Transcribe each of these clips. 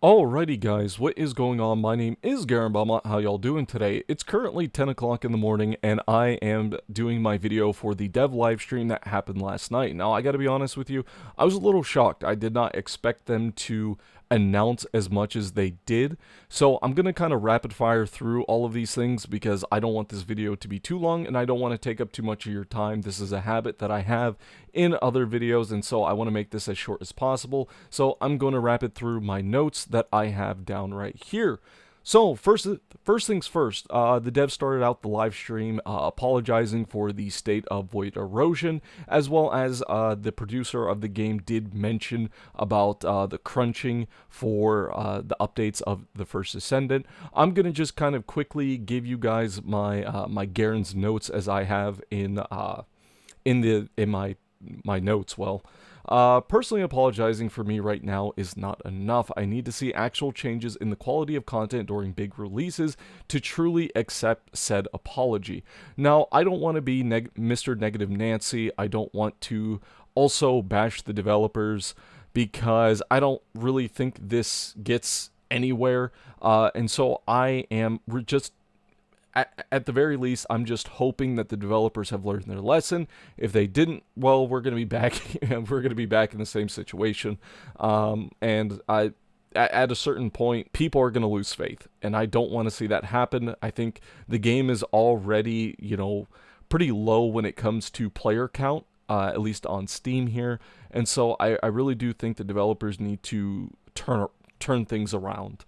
Alrighty guys, what is going on? My name is Garen Belmont. How y'all doing today? It's currently 10 o'clock in the morning and I am doing my video for the dev live stream that happened last night. Now I gotta be honest with you, I was a little shocked. I did not expect them to announce as much as they did. So I'm gonna kind of rapid fire through all of these things because I don't want this video to be too long and I don't want to take up too much of your time. This is a habit that I have in other videos, and so I want to make this as short as possible. So I'm going to rapid through my notes that I have down right here. So first things first, the dev started out the live stream apologizing for the state of void erosion, as well as the producer of the game did mention about the crunching for the updates of the first Descendant. I'm gonna just kind of quickly give you guys my Garen's notes as I have in my notes. Well, personally apologizing for me right now is not enough. I need to see actual changes in the quality of content during big releases to truly accept said apology. Now, I don't want to be Mr. Negative Nancy. I don't want to also bash the developers because I don't really think this gets anywhere. And so I am just at the very least, I'm just hoping that the developers have learned their lesson. If they didn't, well, we're going to be back. We're going to be back in the same situation. And at a certain point, people are going to lose faith, and I don't want to see that happen. I think the game is already, pretty low when it comes to player count, at least on Steam here. And so I really do think the developers need to turn things around.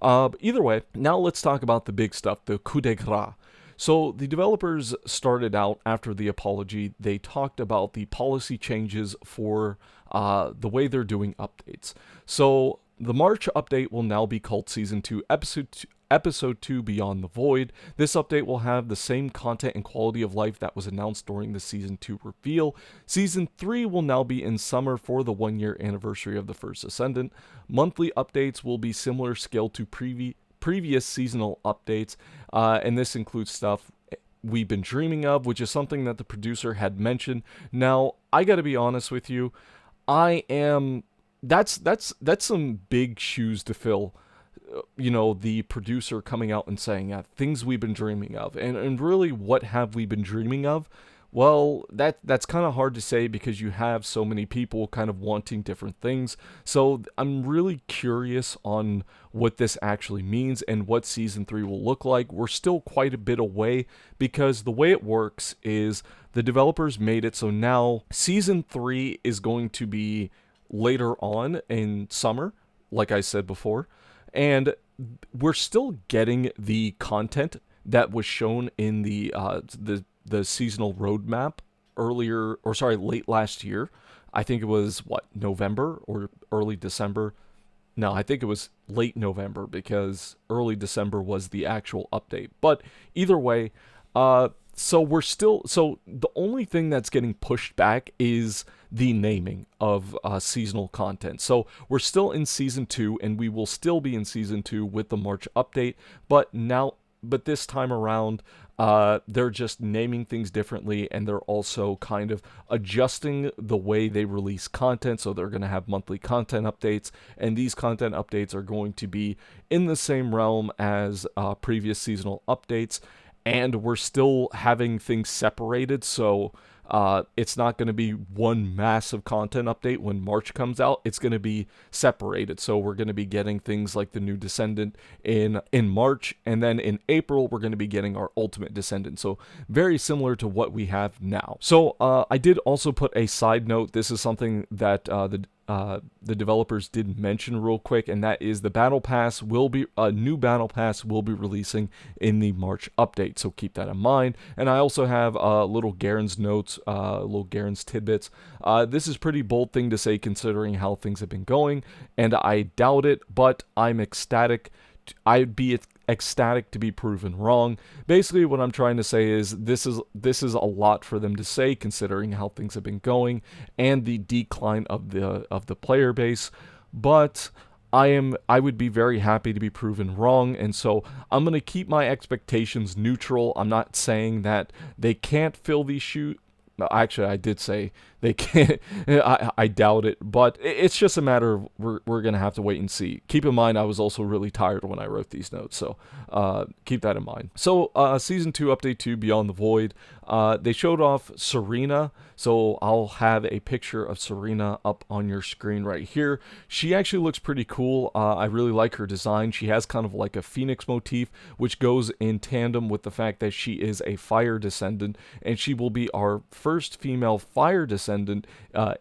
But either way, now let's talk about the big stuff, the coup de grace. So the developers started out after the apology. They talked about the policy changes for the way they're doing updates. So the March update will now be called Season 2, Episode 2 Beyond the Void. This update will have the same content and quality of life that was announced during the Season 2 reveal. Season 3 will now be in summer for the 1-year anniversary of the first Ascendant. Monthly updates will be similar scale to previous seasonal updates, and this includes stuff we've been dreaming of, which is something that the producer had mentioned. Now, I gotta be honest with you, that's some big shoes to fill. The producer coming out and saying, things we've been dreaming of. And really, what have we been dreaming of? Well, that's kind of hard to say because you have so many people kind of wanting different things. So I'm really curious on what this actually means and what Season 3 will look like. We're still quite a bit away because the way it works is the developers made it so now Season 3 is going to be later on in summer, like I said before. And we're still getting the content that was shown in the seasonal roadmap late last year. I think it was November or early December. No, I think it was late November because early December was the actual update. But either way, so the only thing that's getting pushed back is the naming of seasonal content. So we're still in Season 2, and we will still be in Season 2 with the March update, but this time around, they're just naming things differently, and they're also kind of adjusting the way they release content. So they're going to have monthly content updates, and these content updates are going to be in the same realm as previous seasonal updates. And we're still having things separated, so it's not going to be one massive content update when March comes out. It's going to be separated, so we're going to be getting things like the new Descendant in March, and then in April we're going to be getting our Ultimate Descendant, so very similar to what we have now. So I did also put a side note. This is something that the developers did mention real quick, and that is the battle pass new battle pass will be releasing in the March update, so keep that in mind. And I also have little Garen's notes, little Garen's tidbits. This is pretty bold thing to say considering how things have been going, and I doubt it, but I'm ecstatic. I'd be ecstatic to be proven wrong. Basically, what I'm trying to say is this is a lot for them to say considering how things have been going and the decline of the player base. But I would be very happy to be proven wrong, and so I'm gonna keep my expectations neutral. I'm not saying that they can't fill these shoes. Actually, I did say they can't. I doubt it, but it's just a matter of we're gonna have to wait and see. Keep in mind, I was also really tired when I wrote these notes, so keep that in mind. So season 2 update 2 Beyond the Void. They showed off Serena, so I'll have a picture of Serena up on your screen right here. She actually looks pretty cool. I really like her design. She has kind of like a phoenix motif, which goes in tandem with the fact that she is a fire descendant, and she will be our first female fire descendant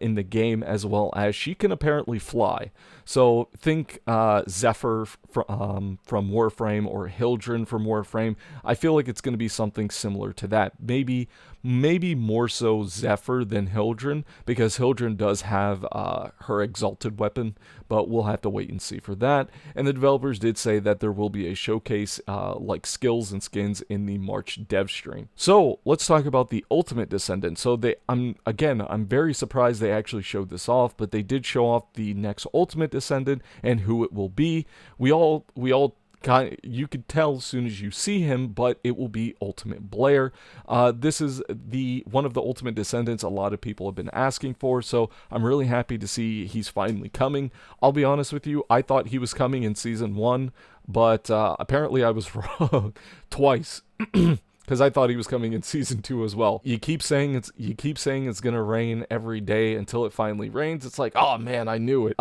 in the game, as well as she can apparently fly. So think Zephyr from Warframe, or Hildren from Warframe. I feel like it's going to be something similar to that. Maybe more so Zephyr than Hildren, because Hildren does have her exalted weapon, but we'll have to wait and see for that. And the developers did say that there will be a showcase like skills and skins in the March dev stream. So let's talk about the Ultimate Descendant. So I'm very surprised they actually showed this off, but they did show off the next Ultimate Descendant and who it will be. We all you could tell as soon as you see him, but it will be Ultimate Blair. This is one of the Ultimate Descendants a lot of people have been asking for, so I'm really happy to see he's finally coming. I'll be honest with you, I thought he was coming in Season 1, but apparently I was wrong twice. Because I thought he was coming in Season 2 as well. You keep saying it's gonna rain every day until it finally rains. It's like, oh man, I knew it.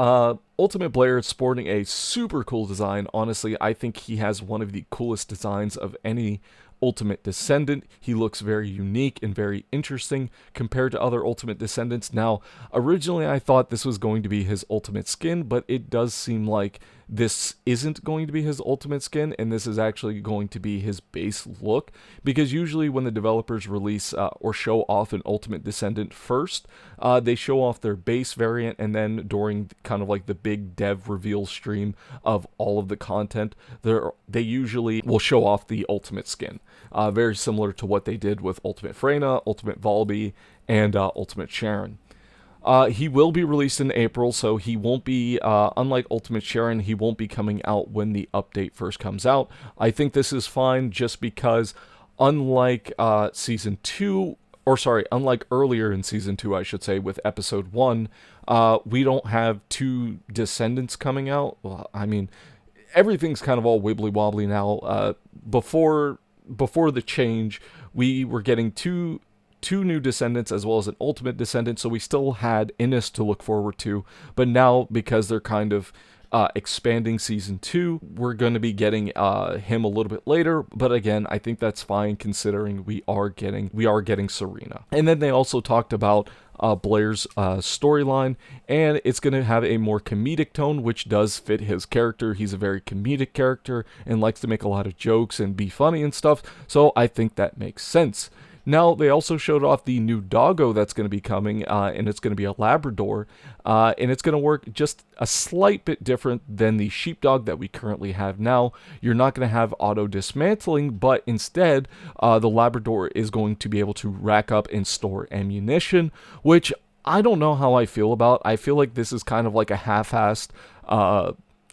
Ultimate Blair is sporting a super cool design. Honestly, I think he has one of the coolest designs of any Ultimate Descendant. He looks very unique and very interesting compared to other Ultimate Descendants. Now, originally I thought this was going to be his ultimate skin, but it does seem like this isn't going to be his ultimate skin, and this is actually going to be his base look, because usually when the developers release or show off an Ultimate Descendant first, they show off their base variant, and then during kind of like the big dev reveal stream of all of the content, they usually will show off the ultimate skin. Very similar to what they did with Ultimate Freyna, Ultimate Volby, and Ultimate Sharon. He will be released in April, so he won't be, unlike Ultimate Sharon, he won't be coming out when the update first comes out. I think this is fine just because, unlike Season 2, unlike earlier in Season 2, I should say, with Episode 1, we don't have 2 Descendants coming out. Well, I mean, everything's kind of all wibbly-wobbly now. Before the change, we were getting two new Descendants as well as an Ultimate Descendant, so we still had Innis to look forward to, but now, because they're kind of expanding Season 2, we're going to be getting him a little bit later, but again, I think that's fine considering we are getting Serena. And then they also talked about Blair's storyline, and it's going to have a more comedic tone, which does fit his character. He's a very comedic character and likes to make a lot of jokes and be funny and stuff, so I think that makes sense. Now, they also showed off the new doggo that's going to be coming, and it's going to be a Labrador, and it's going to work just a slight bit different than the sheepdog that we currently have now. You're not going to have auto dismantling, but instead, the Labrador is going to be able to rack up and store ammunition, which I don't know how I feel about. I feel like this is kind of like a half-assed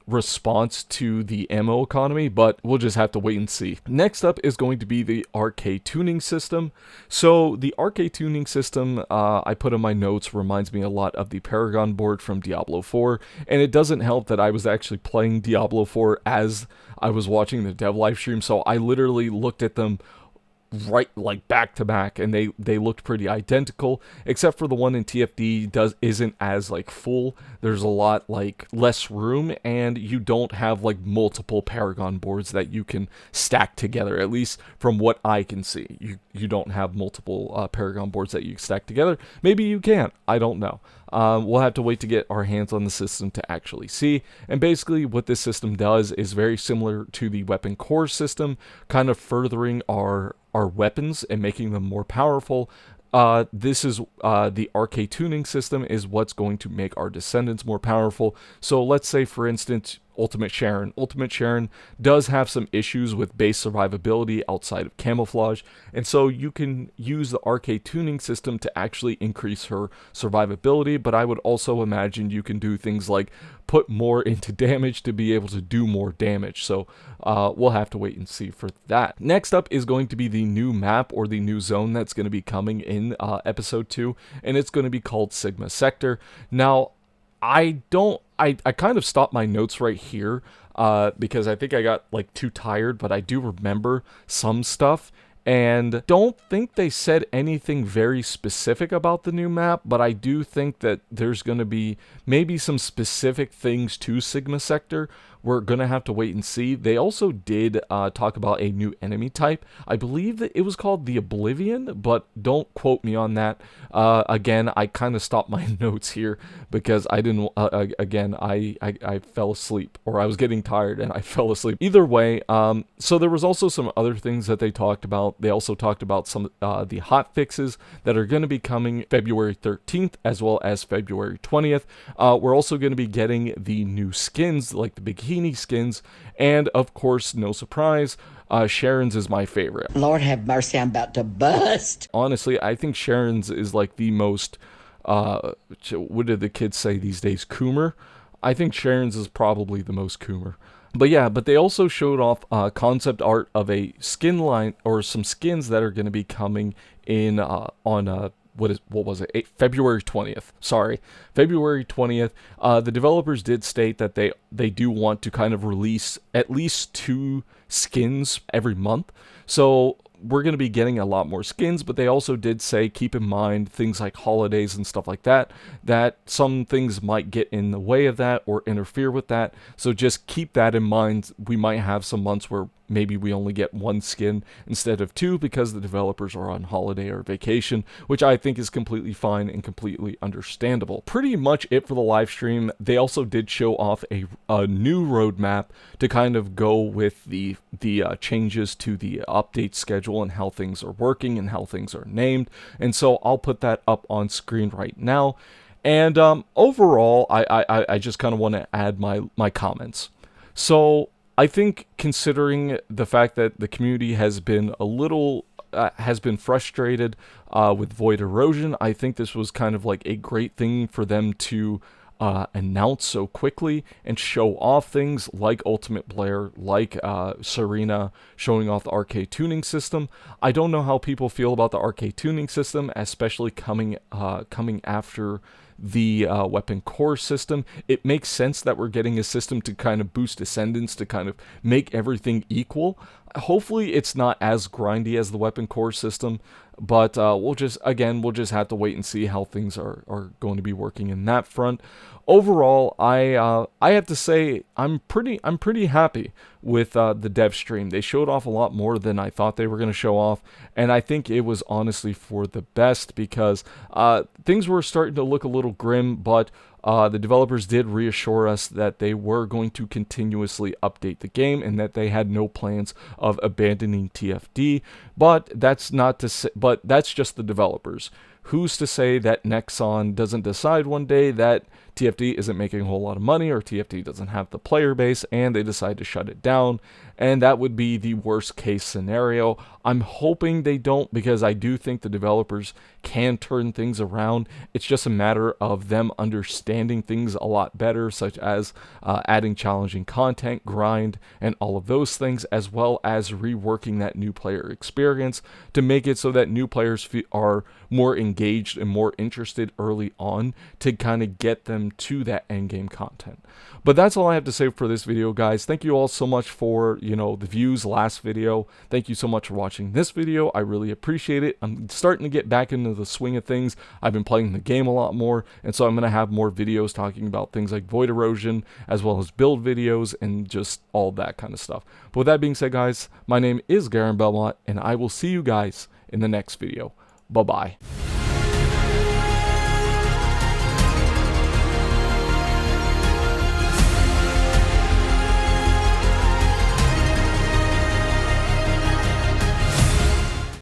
response to the ammo economy, but we'll just have to wait and see. Next up is going to be the Arche tuning system. So the Arche tuning system, I put in my notes, reminds me a lot of the Paragon board from Diablo 4, and it doesn't help that I was actually playing Diablo 4 as I was watching the dev live stream, so I literally looked at them right like back to back, and they looked pretty identical, except for the one in TFD isn't as like full. There's a lot like less room, and you don't have like multiple Paragon boards that you can stack together, at least from what I can see. You don't have multiple Paragon boards that you stack together. Maybe you can, I don't know. We'll have to wait to get our hands on the system to actually see. And basically what this system does is very similar to the weapon core system, kind of furthering our weapons and making them more powerful. This is the Arche tuning system is what's going to make our Descendants more powerful. So let's say, for instance, Ultimate Sharon. Ultimate Sharon does have some issues with base survivability outside of camouflage, and so you can use the Arche tuning system to actually increase her survivability, but I would also imagine you can do things like put more into damage to be able to do more damage, so we'll have to wait and see for that. Next up is going to be the new map or the new zone that's going to be coming in episode 2, and it's going to be called Sigma Sector. Now, I kind of stopped my notes right here because I think I got like too tired, but I do remember some stuff, and don't think they said anything very specific about the new map, but I do think that there's going to be maybe some specific things to Sigma Sector. We're going to have to wait and see. They also did talk about a new enemy type. I believe that it was called the Oblivion, but don't quote me on that. Again, I kind of stopped my notes here because I didn't, again, I fell asleep, or I was getting tired and I fell asleep. Either way, so there was also some other things that they talked about. They also talked about some the hotfixes that are going to be coming February 13th as well as February 20th. We're also going to be getting the new skins, like the bikini skins, and of course, no surprise, Sharon's is my favorite. Lord have mercy, I'm about to bust. Honestly, I think Sharon's is like the most, what do the kids say these days, coomer? I think Sharon's is probably the most coomer. But yeah, but they also showed off concept art of a skin line, or some skins that are going to be coming in on what was it? February 20th. Sorry, February 20th. The developers did state that they do want to kind of release at least 2 skins every month. So we're going to be getting a lot more skins, but they also did say keep in mind things like holidays and stuff like that, that some things might get in the way of that or interfere with that. So just keep that in mind. We might have some months where maybe we only get 1 skin instead of 2 because the developers are on holiday or vacation, which I think is completely fine and completely understandable. Pretty much it for the live stream. They also did show off a new roadmap to kind of go with the changes to the update schedule and how things are working and how things are named. And so I'll put that up on screen right now. And overall, I just kind of want to add my comments. So I think, considering the fact that the community has been a little has been frustrated with void erosion, I think this was kind of like a great thing for them to announce so quickly and show off things like Ultimate Blair, like Serena, showing off the Arche tuning system. I don't know how people feel about the Arche tuning system, especially coming after the weapon core system. It makes sense that we're getting a system to kind of boost Descendants, to kind of make everything equal. Hopefully it's not as grindy as the weapon core system, but we'll just have to wait and see how things are going to be working in that front. Overall, I have to say I'm pretty happy with the dev stream. They showed off a lot more than I thought they were going to show off, and I think it was honestly for the best, because things were starting to look a little grim, but the developers did reassure us that they were going to continuously update the game and that they had no plans of abandoning TFD. But that's not to say, but that's just the developers. Who's to say that Nexon doesn't decide one day that TFD isn't making a whole lot of money, or TFD doesn't have the player base and they decide to shut it down? And that would be the worst case scenario. I'm hoping they don't, because I do think the developers can turn things around. It's just a matter of them understanding things a lot better, such as adding challenging content, grind, and all of those things, as well as reworking that new player experience to make it so that new players are more engaged and more interested early on, to kind of get them to that endgame content. But that's all I have to say for this video, guys. Thank you all so much for, the views last video. Thank you so much for watching this video. I really appreciate it. I'm starting to get back into the swing of things. I've been playing the game a lot more, and so I'm going to have more videos talking about things like void erosion, as well as build videos, and just all that kind of stuff. But with that being said, guys, my name is Garen Belmont, and I will see you guys in the next video. Bye-bye.